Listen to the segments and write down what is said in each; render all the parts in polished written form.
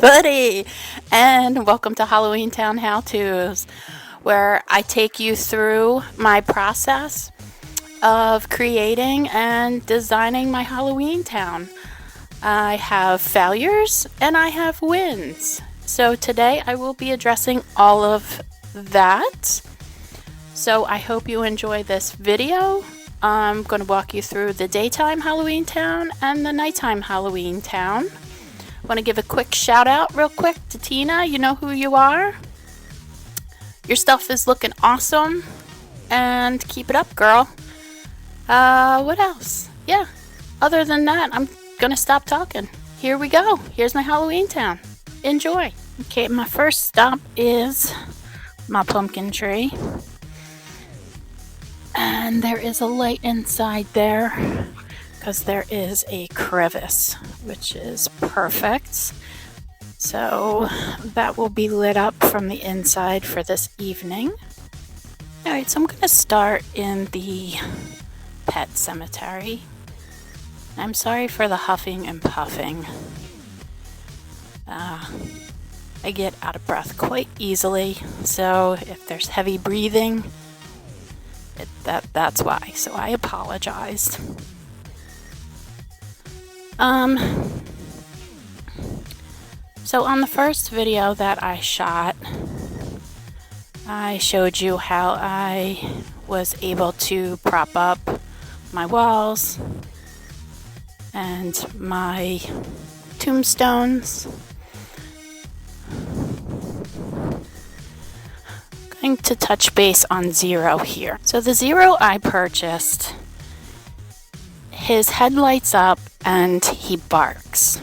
everybody, and welcome to Halloween Town How To's, where I take you through my process of creating and designing my Halloween town. I have failures and I have wins. So today I will be addressing all of that. So I hope you enjoy this video. I'm going to walk you through the daytime Halloween town and the nighttime Halloween town. Want to give a quick shout out real quick to Tina. You know who you are. Your stuff is looking awesome, and keep it up, girl. What else? Yeah, other than that, I'm gonna stop talking. Here we go. Here's my Halloween town. Enjoy. Okay, my first stop is my pumpkin tree, and there is a light inside there because there is a crevice, which is perfect. So that will be lit up from the inside for this evening. Alright, so I'm going to start in the pet cemetery. I'm sorry for the huffing and puffing. I get out of breath quite easily, so if there's heavy breathing, that's why. So I apologized. So on the first video that I shot, I showed you how I was able to prop up my walls and my tombstones. I'm going to touch base on Zero here. So the Zero I purchased, his head lights up and he barks.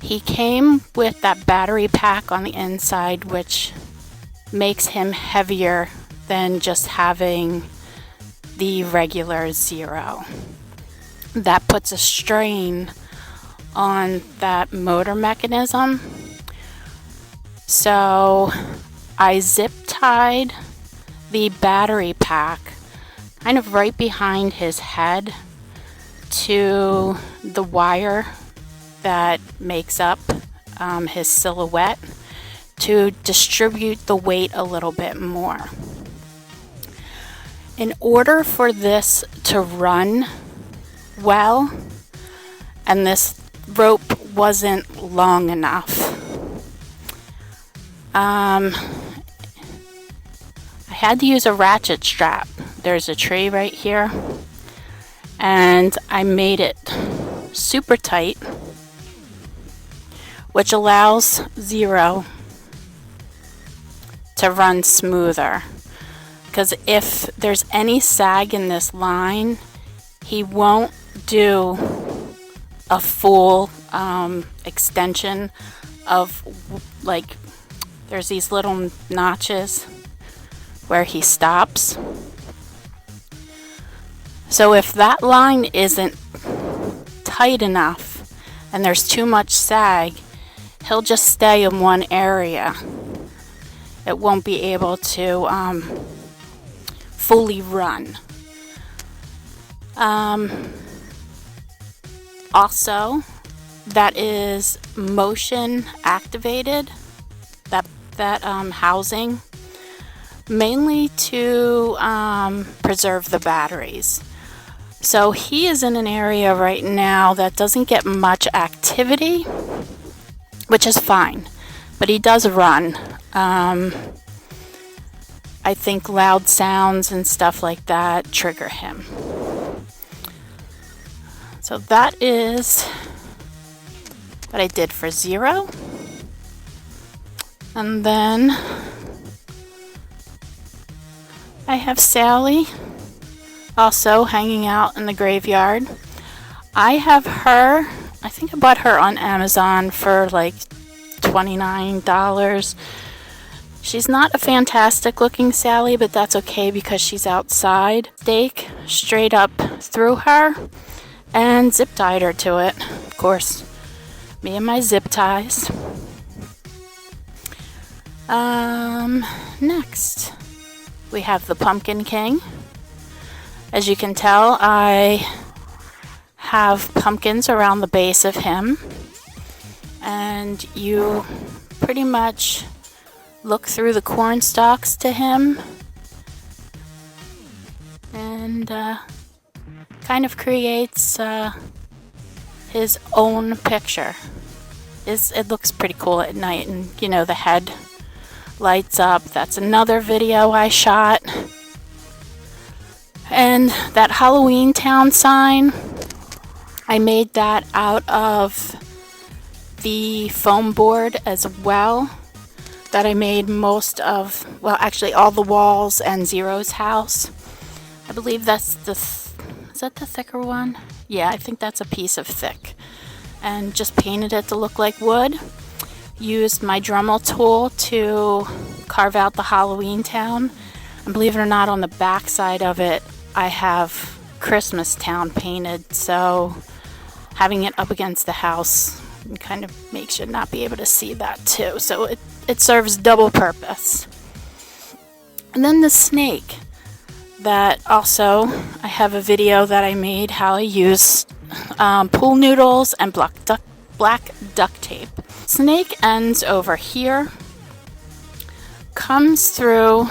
He came with that battery pack on the inside, which makes him heavier than just having the regular Zero. That puts a strain on that motor mechanism. So I zip tied the battery pack kind of right behind his head to the wire that makes up his silhouette to distribute the weight a little bit more. In order for this to run well, and this rope wasn't long enough, I had to use a ratchet strap. There's a tree right here, and I made it super tight, which allows Zero to run smoother. Because if there's any sag in this line, he won't do a full extension of, like, there's these little notches where he stops. So if that line isn't tight enough and there's too much sag, he'll just stay in one area. It won't be able to fully run. Also, that is motion activated, that housing, mainly to preserve the batteries. So he is in an area right now that doesn't get much activity, which is fine, but he does run. I think loud sounds and stuff like that trigger him. So that is what I did for Zero. And then I have Sally also hanging out in the graveyard. I have her, I think I bought her on Amazon for like $29. She's not a fantastic looking Sally, but that's okay because she's outside. Stake straight up through her and zip tied her to it. Of course, me and my zip ties. Next, we have the Pumpkin King. As you can tell, I have pumpkins around the base of him. And and you pretty much look through the corn stalks to him and kind of creates his own picture. It looks pretty cool at night, and you know, the head lights up. That's another video I shot. And that Halloween Town sign, I made that out of the foam board as well, that I made most of, well, actually all the walls and Zero's house. I believe that's is that the thicker one? Yeah, I think that's a piece of thick. And just painted it to look like wood. Used my Dremel tool to carve out the Halloween Town. And believe it or not, on the back side of it, I have Christmas Town painted. So having it up against the house kind of makes you not be able to see that too. So it serves double purpose. And then the snake. That also, I have a video that I made how I use pool noodles and black duct tape. Snake ends over here, comes through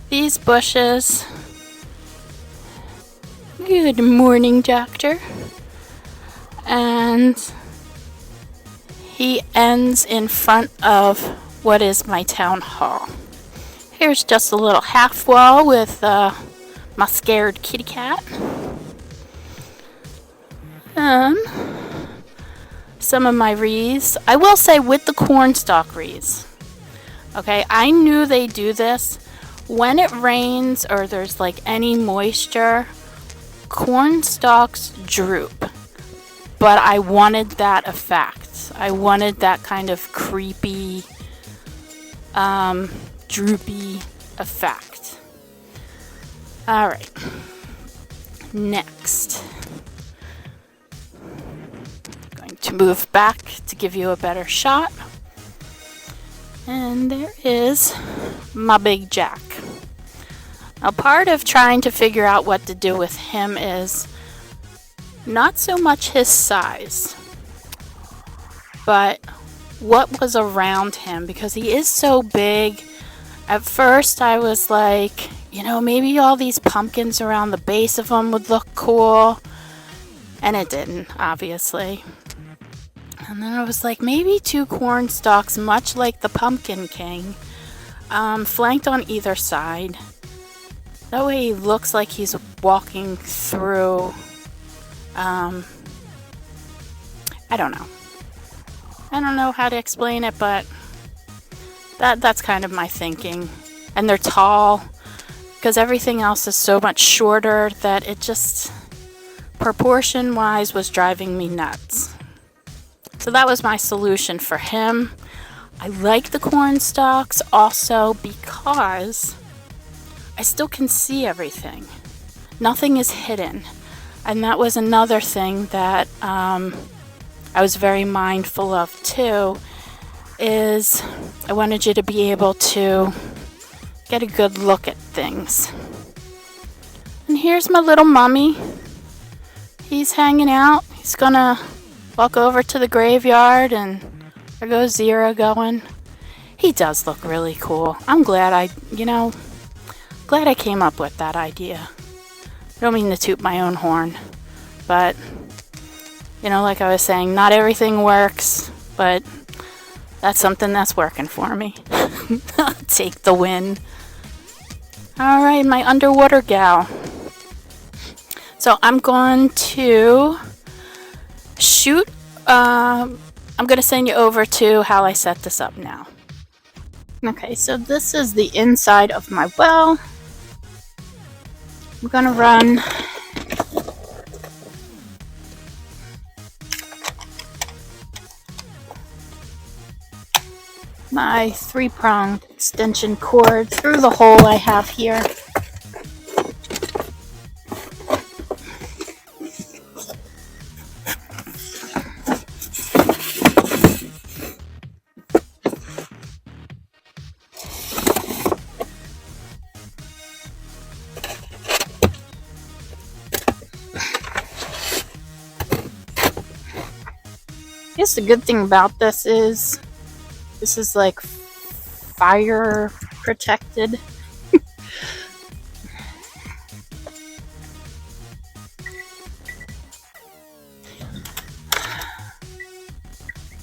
these bushes. Good morning, doctor. And he ends in front of what is my town hall. Here's just a little half wall with my scared kitty cat. Some of my wreaths. I will say with the cornstalk wreaths. Okay, I knew they do this. When it rains or there's like any moisture, cornstalks droop. But I wanted that effect. I wanted that kind of creepy, droopy effect. Alright, next, I'm going to move back to give you a better shot. And there is my big Jack. Now, part of trying to figure out what to do with him is not so much his size, but what was around him, because he is so big. At first I was like, you know, maybe all these pumpkins around the base of him would look cool, and it didn't, obviously. And then I was like, maybe 2 corn stalks, much like the Pumpkin King, flanked on either side. That way he looks like he's walking through, I don't know. I don't know how to explain it, but that's kind of my thinking. And they're tall, because everything else is so much shorter that it just, proportion-wise, was driving me nuts. So that was my solution for him. I like the corn stalks also because I still can see everything. Nothing is hidden. And that was another thing that I was very mindful of too, is I wanted you to be able to get a good look at things. And here's my little mummy. He's hanging out. He's gonna walk over to the graveyard, and there goes Zero going. He does look really cool. I'm glad I came up with that idea. I don't mean to toot my own horn, but like I was saying, not everything works, but that's something that's working for me. Take the win. All right, my underwater gal. So I'm going to shoot. I'm going to send you over to how I set this up now. Okay, so this is the inside of my well. I'm going to run my 3-pronged extension cord through the hole I have here. guess the good thing about this is like fire protected.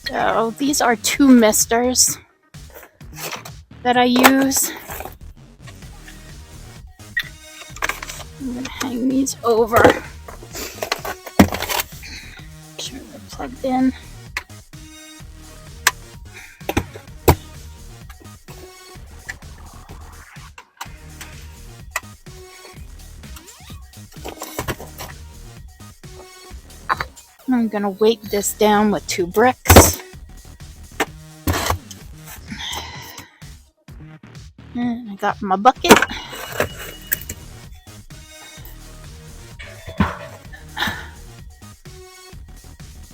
So these are 2 misters that I use. I'm gonna hang these over. Make sure they're plugged in. I'm gonna weight this down with 2 bricks. And I got my bucket.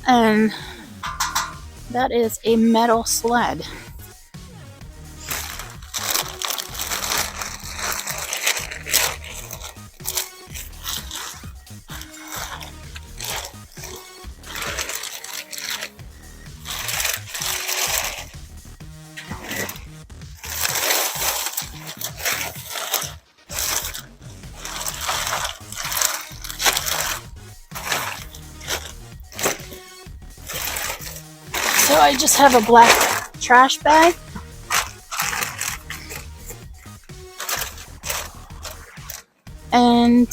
And that is a metal sled. So I just have a black trash bag. And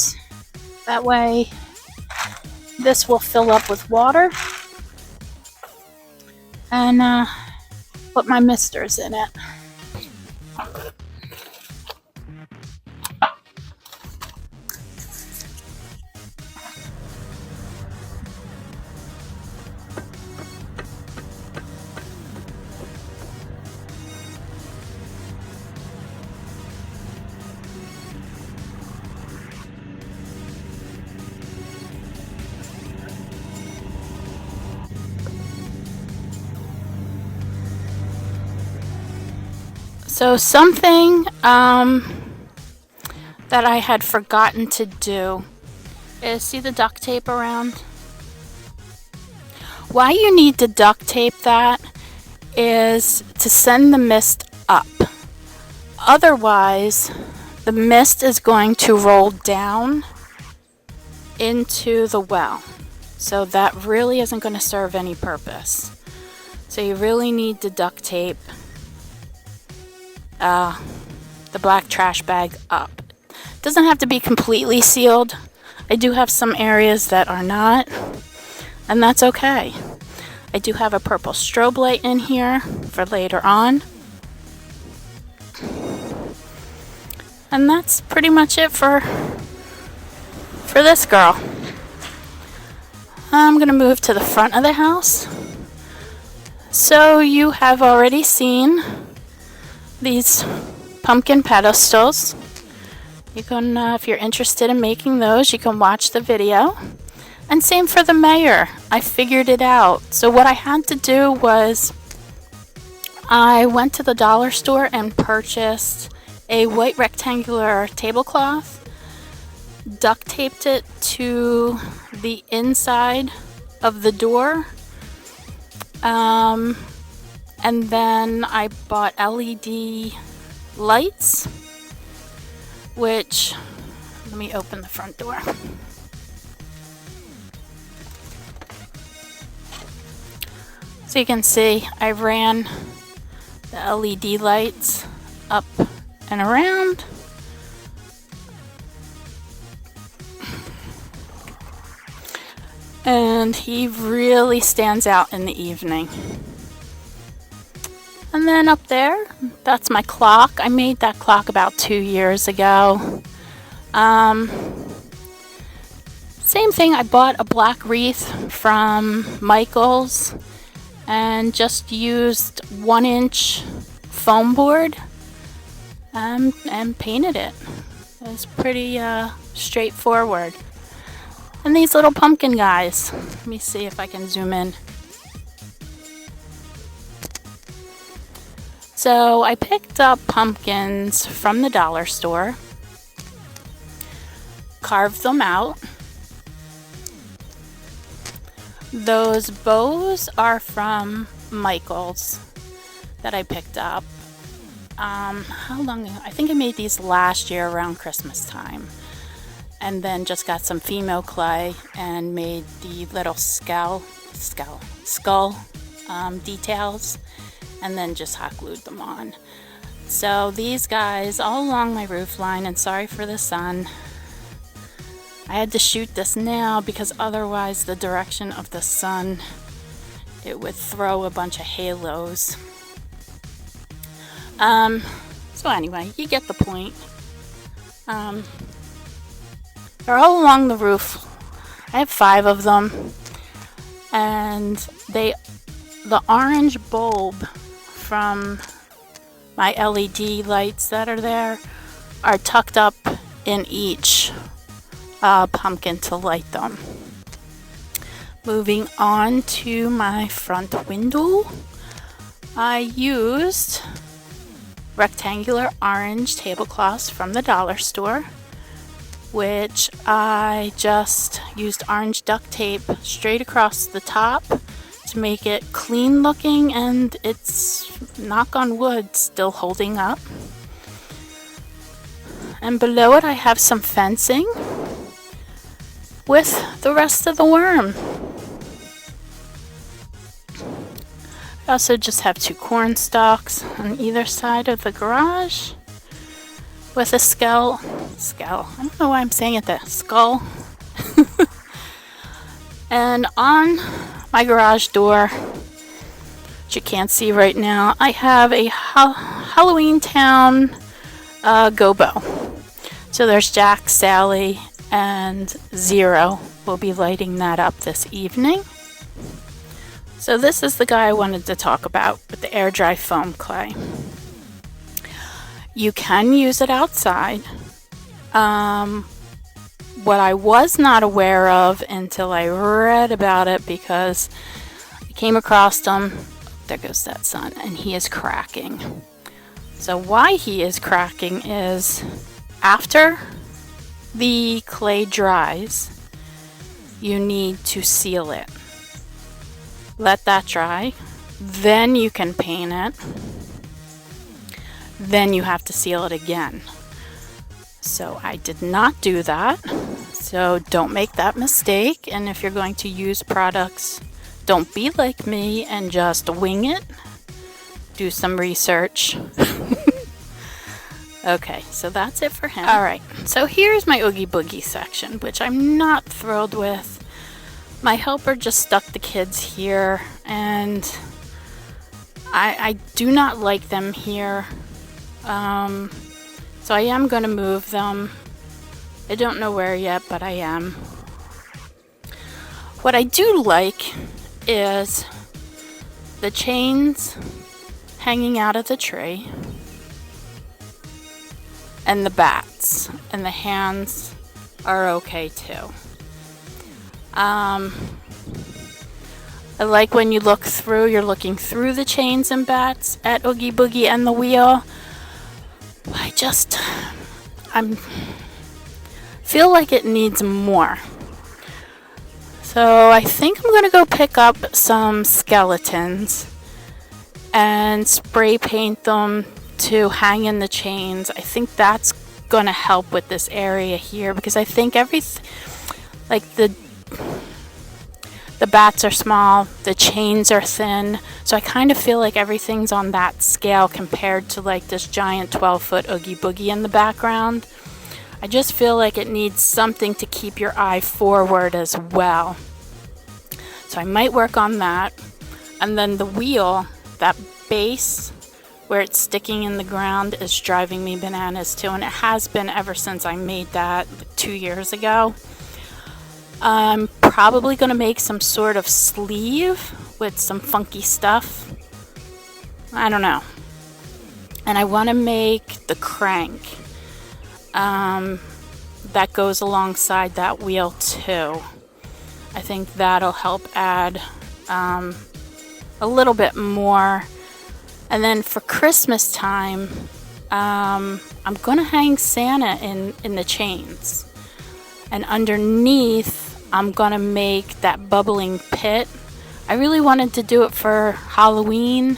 that way this will fill up with water. And put my misters in it. So something that I had forgotten to do is, see the duct tape around? Why you need to duct tape that is to send the mist up. Otherwise, the mist is going to roll down into the well. So that really isn't going to serve any purpose. So you really need to duct tape the black trash bag up. It doesn't have to be completely sealed. I do have some areas that are not, and that's okay. I do have a purple strobe light in here for later on. And that's pretty much it for this girl. I'm going to move to the front of the house. So you have already seen these pumpkin pedestals. You can, if you're interested in making those, you can watch the video. And same for the mayor. I figured it out. So what I had to do was I went to the dollar store and purchased a white rectangular tablecloth, duct taped it to the inside of the door, and then I bought LED lights, which, let me open the front door. So you can see I ran the LED lights up and around. And he really stands out in the evening. And then up there, that's my clock. I made that clock about 2 years ago. Same thing, I bought a black wreath from Michaels and just used 1-inch foam board and painted it. It was pretty straightforward. And these little pumpkin guys. Let me see if I can zoom in. So I picked up pumpkins from the dollar store, carved them out, Those bows are from Michaels that I picked up. How long ago? I think I made these last year around Christmas time. And then just got some Fimo clay and made the little skull details, and then just hot glued them on. So these guys all along my roof line, and sorry for the sun. I had to shoot this now because otherwise the direction of the sun, it would throw a bunch of halos. So anyway, you get the point. They're all along the roof. I have 5 of them, and the orange bulb from my LED lights that are there are tucked up in each pumpkin to light them. Moving on to my front window, I used rectangular orange tablecloths from the dollar store, which I just used orange duct tape straight across the top to make it clean looking, and it's, knock on wood, still holding up. And below it I have some fencing with the rest of the worm. I also just have 2 corn stalks on either side of the garage with a skull. I don't know why I'm saying it that, skull. And on my garage door, which you can't see right now, I have a Halloween Town gobo. So there's Jack, Sally, and Zero. We'll be lighting that up this evening. So this is the guy I wanted to talk about with the air dry foam clay. You can use it outside. What I was not aware of until I read about it, because I came across him, there goes that sun, and he is cracking. So why he is cracking is after the clay dries, you need to seal it. Let that dry, then you can paint it, then you have to seal it again. So I did not do that, so don't make that mistake. And if you're going to use products, don't be like me and just wing it. Do some research. Okay, so that's it for him. Alright, so here's my Oogie Boogie section, which I'm not thrilled with. My helper just stuck the kids here, and I do not like them here. So I am going to move them. I don't know where yet, but I am. What I do like is the chains hanging out of the tree, and the bats, and the hands are okay too. I like when you look through, you're looking through the chains and bats at Oogie Boogie and the wheel. I feel like it needs more. So I think I'm going to go pick up some skeletons and spray paint them to hang in the chains. I think that's going to help with this area here, because I think like the bats are small, the chains are thin, so I kind of feel like everything's on that scale compared to like this giant 12-foot Oogie Boogie in the background. I just feel like it needs something to keep your eye forward as well. So I might work on that. And then the wheel, that base where it's sticking in the ground, is driving me bananas too, and it has been ever since I made that 2 years ago. I'm probably going to make some sort of sleeve with some funky stuff. I don't know. And I want to make the crank that goes alongside that wheel too. I think that'll help add a little bit more. And then for Christmas time, I'm going to hang Santa in the chains. And underneath, I'm gonna make that bubbling pit. I really wanted to do it for Halloween,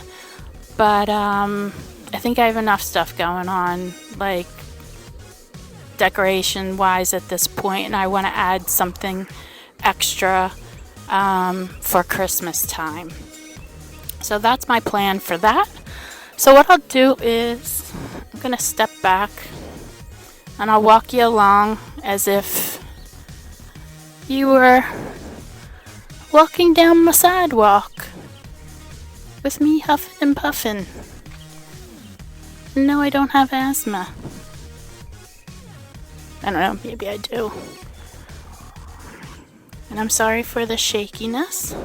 but I think I have enough stuff going on, like decoration wise at this point, and I want to add something extra for Christmas time. So that's my plan for that. So what I'll do is I'm gonna step back and I'll walk you along as if you were walking down the sidewalk with me huffing and puffing. No, I don't have asthma. I don't know, maybe I do. And I'm sorry for the shakiness.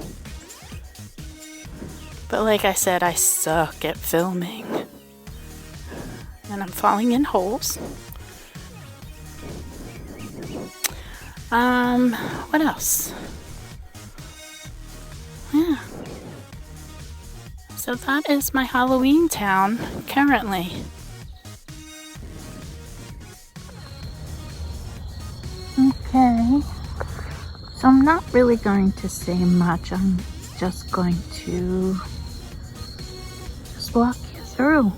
But like I said, I suck at filming. And I'm falling in holes. What else? Yeah. So that is my Halloween town currently. Okay. So I'm not really going to say much. I'm just going to walk you through.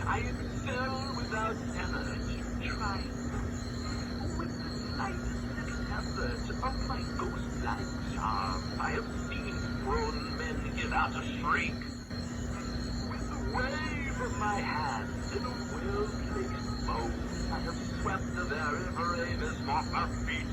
I excel without ever trying. With the slightest little effort of my ghost-like charm, I have seen grown men give out a shriek. With the wave of my hand in a well-placed bow, I have swept the very bravest off their feet.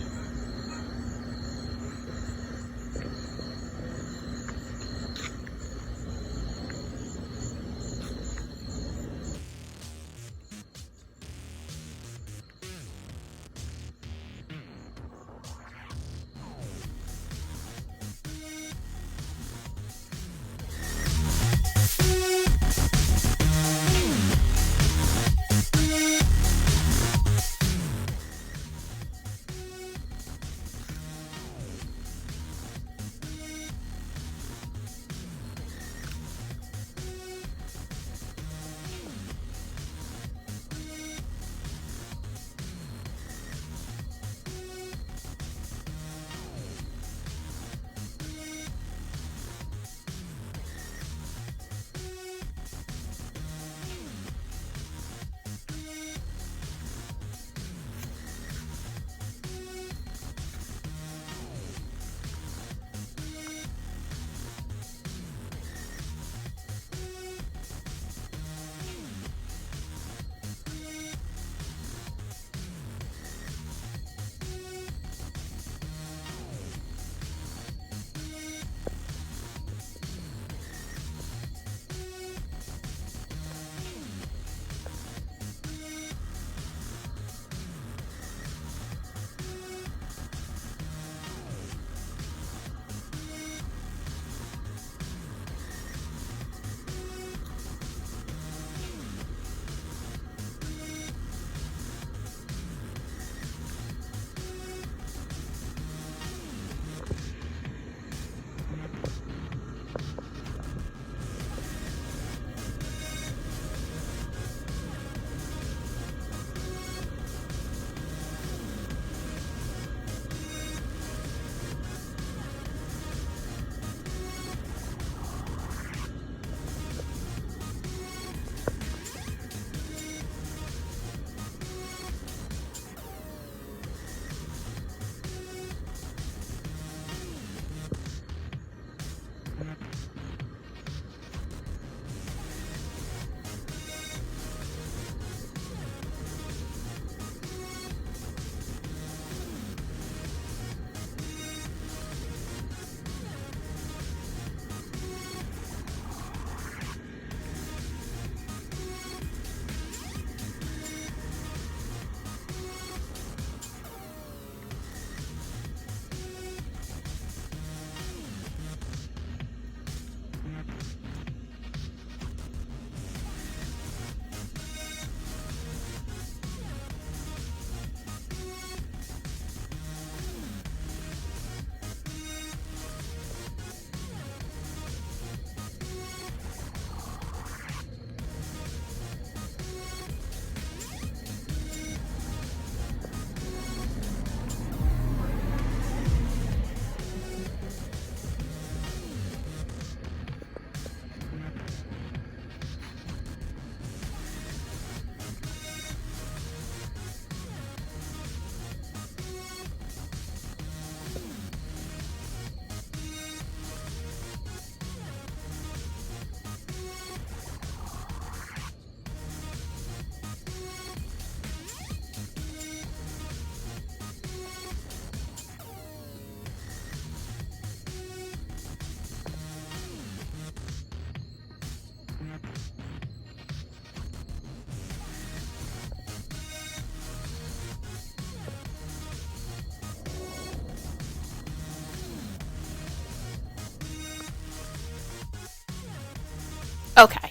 Okay.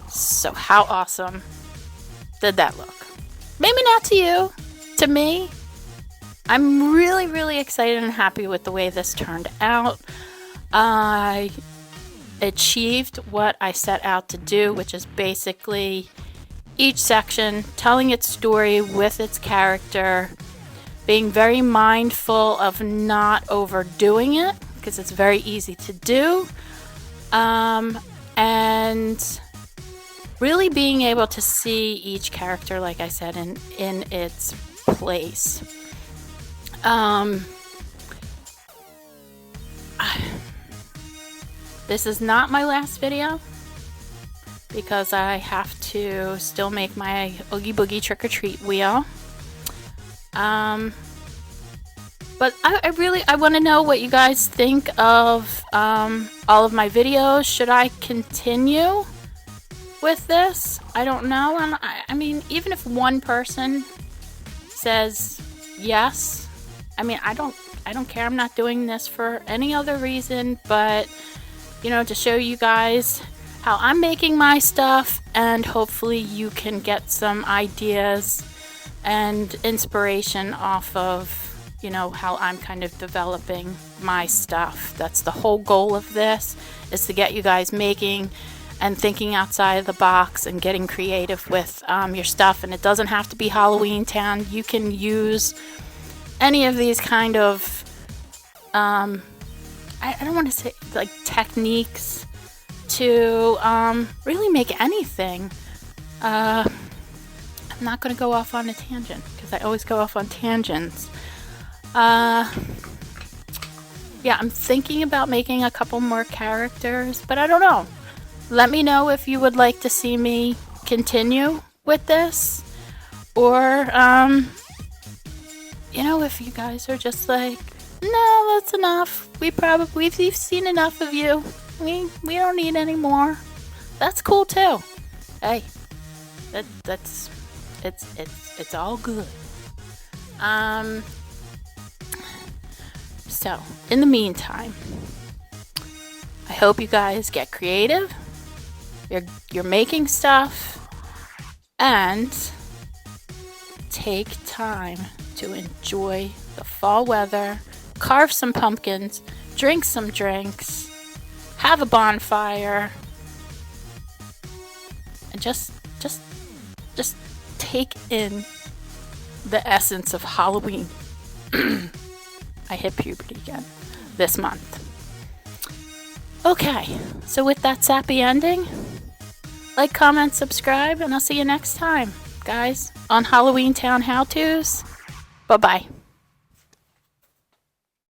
So how awesome did that look? Maybe not to you. To me, I'm really, really excited and happy with the way this turned out. I achieved what I set out to do, which is basically each section telling its story with its character, being very mindful of not overdoing it because it's very easy to do, and really being able to see each character, like I said, in its place. This is not my last video because I have to still make my Oogie Boogie Trick or Treat wheel. But I want to know what you guys think of all of my videos. Should I continue with this? I don't know. And I mean, even if one person says yes, I mean, I don't care. I'm not doing this for any other reason, but you know, to show you guys how I'm making my stuff, and hopefully you can get some ideas and inspiration off of, you know, how I'm kind of developing my stuff. That's the whole goal of this, is to get you guys making and thinking outside of the box and getting creative with your stuff. And it doesn't have to be Halloween Town. You can use any of these kind of I don't want to say like techniques to really make anything. I'm not going to go off on a tangent because I always go off on tangents. Yeah, I'm thinking about making a couple more characters, but I don't know. Let me know if you would like to see me continue with this, or you know, if you guys are just like, no, that's enough. We've seen enough of you. We don't need any more. That's cool too. Hey, that's it's all good. So in the meantime, I hope you guys get creative. You're making stuff, and take time to enjoy the fall weather. Carve some pumpkins, drink some drinks, have a bonfire, and just take in the essence of Halloween. I hit puberty again this month. Okay, so with that sappy ending, like, comment, subscribe, and I'll see you next time, guys, on Halloween Town How-Tos. Bye-bye.